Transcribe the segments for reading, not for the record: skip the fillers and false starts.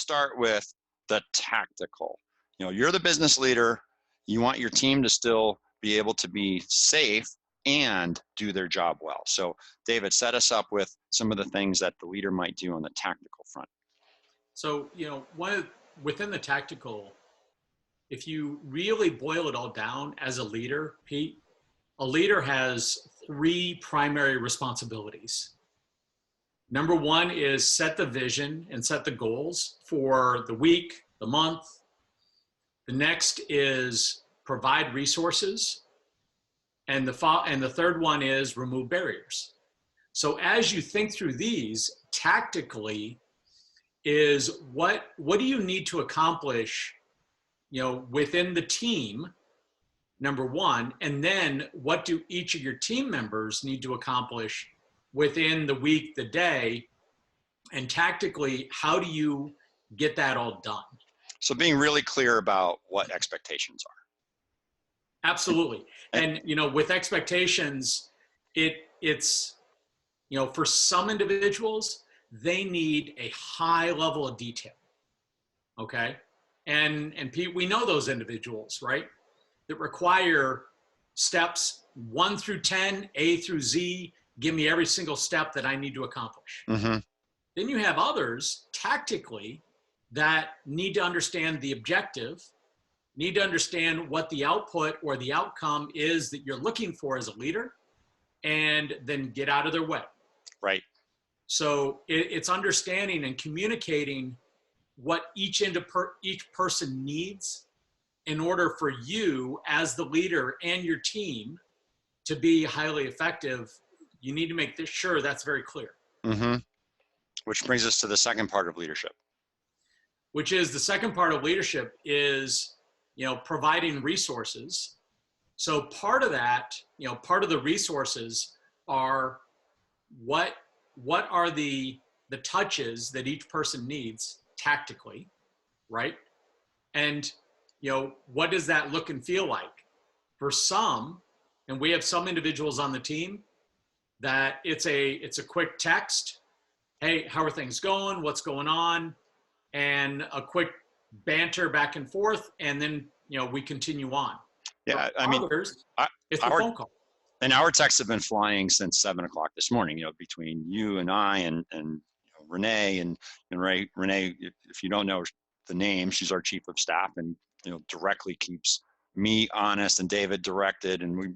start with the tactical. You're the business leader. You want your team to still be able to be safe and do their job well. So David, set us up with some of the things that the leader might do on the tactical front. So, within the tactical, if you really boil it all down as a leader, Pete, a leader has three primary responsibilities. Number one is set the vision and set the goals for the week, the month. The next is provide resources. And the third one is remove barriers. So as you think through these tactically, is what do you need to accomplish, within the team, number one, and then what do each of your team members need to accomplish within the week, the day, and tactically, how do you get that all done? So being really clear about what expectations are. Absolutely. And, with expectations, it's, for some individuals, they need a high level of detail. Okay. And Pete, we know those individuals, right? That require steps 1 through 10, A through Z, give me every single step that I need to accomplish. Mm-hmm. Then you have others tactically that need to understand the objective, need to understand what the output or the outcome is that you're looking for as a leader, and then get out of their way. Right. So it's understanding and communicating what each person needs in order for you as the leader and your team to be highly effective. You need to make sure that's very clear. Mm-hmm. Which brings us to the second part of leadership. Which is the second part of leadership is, providing resources. So part of that, part of the resources are what are the touches that each person needs tactically, right? And, what does that look and feel like? For some, and we have some individuals on the team that it's a quick text. Hey, how are things going? What's going on? And a quick banter back and forth, and then we continue on. Yeah, it's a phone call. And our texts have been flying since 7 o'clock this morning. Between you and I and Renee and Renee, if you don't know the name, she's our chief of staff, and directly keeps me honest and David directed, and we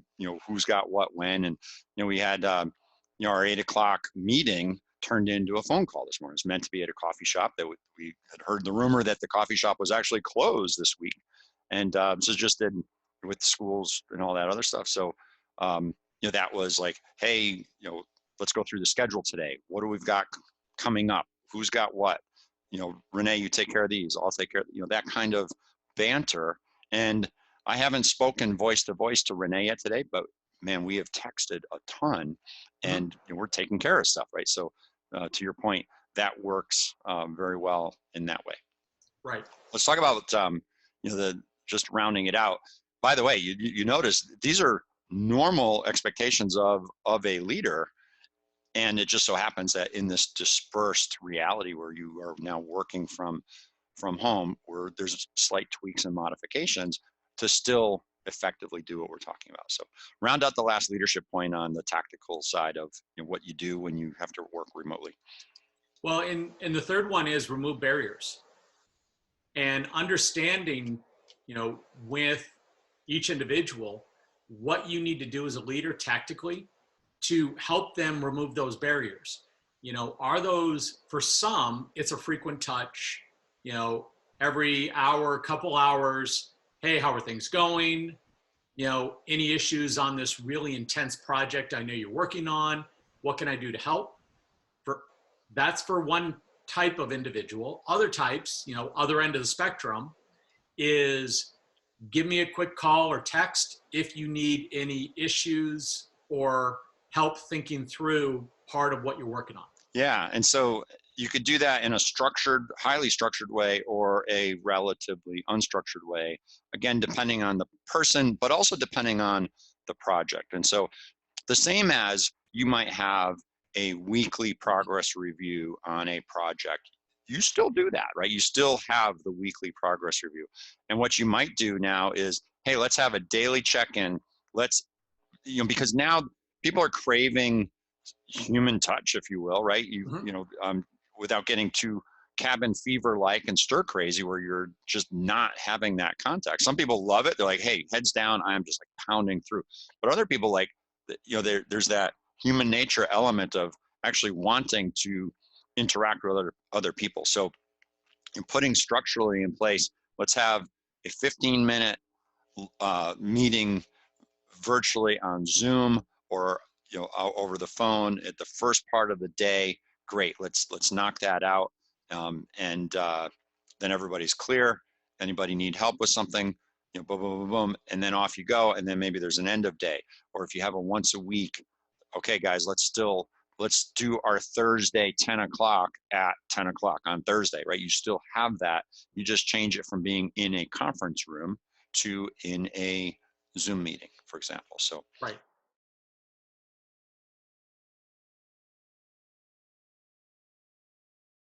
who's got what when, and we had our 8 o'clock meeting turned into a phone call this morning. It's meant to be at a coffee shop that we had heard the rumor that the coffee shop was actually closed this week. And so just did with schools and all that other stuff. So, that was like, hey, let's go through the schedule today. What do we've got coming up? Who's got what? Renee, you take care of these. I'll take care of, that kind of banter. And I haven't spoken voice to voice to Renee yet today, but man, we have texted a ton, and we're taking care of stuff, right? So to your point, that works very well in that way. Right. Let's talk about just rounding it out. By the way, you notice these are normal expectations of a leader, and it just so happens that in this dispersed reality where you are now working from home, where there's slight tweaks and modifications to still effectively do what we're talking about. So round out the last leadership point on the tactical side of what you do when you have to work remotely. Well, and the third one is remove barriers, and understanding, with each individual, what you need to do as a leader tactically to help them remove those barriers. Are those, for some, it's a frequent touch, every hour, couple hours. Hey, how are things going? Any issues on this really intense project I know you're working on? What can I do to help? That's for one type of individual. Other types, other end of the spectrum, is give me a quick call or text if you need any issues or help thinking through part of what you're working on. Yeah, and so you could do that in a structured, highly structured way or a relatively unstructured way, again, depending on the person, but also depending on the project. And so the same as you might have a weekly progress review on a project, you still do that, right? You still have the weekly progress review. And what you might do now is, hey, let's have a daily check-in. Let's, because now people are craving human touch, if you will, right? Without getting too cabin fever like and stir crazy where you're just not having that contact. Some people love it. They're like, hey, heads down, I'm just like pounding through. But other people like, there's that human nature element of actually wanting to interact with other people. So you're putting structurally in place, let's have a 15-minute meeting virtually on Zoom or over the phone at the first part of the day. Great, let's knock that out, and then everybody's clear. Anybody need help with something? Boom, boom, boom, boom, and then off you go. And then maybe there's an end of day, or if you have a once a week, okay, guys, let's do our Thursday 10 o'clock at 10 o'clock on Thursday, right? You still have that. You just change it from being in a conference room to in a Zoom meeting, for example. So right.